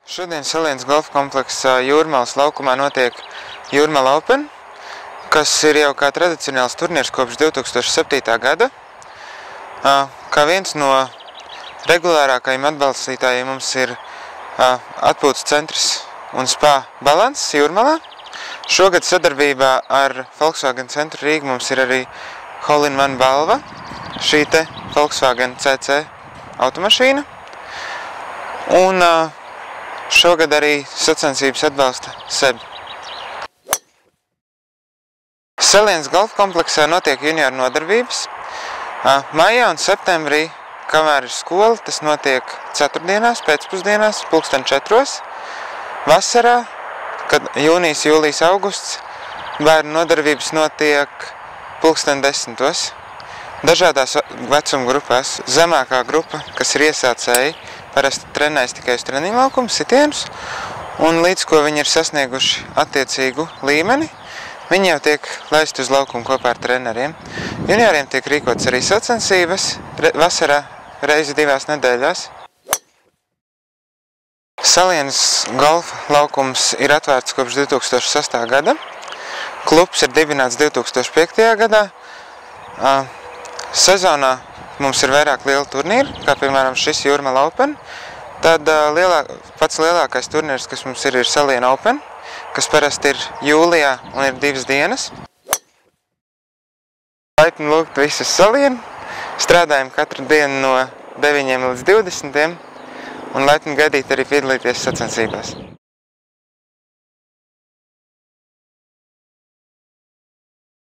Šodien Salienas golfa kompleksā Jūrmalas laukumā notiek Jūrmala Open, kas ir jau kā tradicionāls turnīrs kopš 2007. gada. Kā viens no regulārākajiem atbalstītājiem mums ir atpūtas centrs un spa Balans Jūrmalā. Šogad sadarbībā ar Volkswagen centru Rīgu mums ir arī Hole-in-One balva, šī te Volkswagen CC automašīna. Un šogad arī sacensības atbalsta SEB. Salienas golfa kompleksā notiek junioru nodarbības. Maijā un septembrī, kamēr ir skola, tas notiek ceturtdienās, pēcpusdienās, 4:00. Vasarā, kad jūnijas, jūlijas, augusts, bērnu nodarbības notiek 10:00. Dažādās vecuma grupās. Zemākā grupa, kas ir iesācēji, parasti trenēs tikai uz treniņu laukumu, sitienus, un līdz ko viņi ir sasnieguši attiecīgu līmeni, viņi jau tiek laisti uz laukumu kopā ar treneriem. Junioriem tiek rīkots arī sacensības vasarā reizi 2 nedēļās. Salienas golfa laukums ir atvērts kopš 2006. gada. Klubs ir dibināts 2005. gadā. Sezonā mums ir vairāk lielu turnīru, kā piemēram šis Jūrmala Open. Tad pats lielākais turnīrs, kas mums ir Saliena Open, kas parasti ir jūlijā un ir 2 dienas. Laipni lūgt visus Salienu. Strādājam katru dienu no 9 līdz 20 un laipni gaidīt arī piedalīties sacensībās.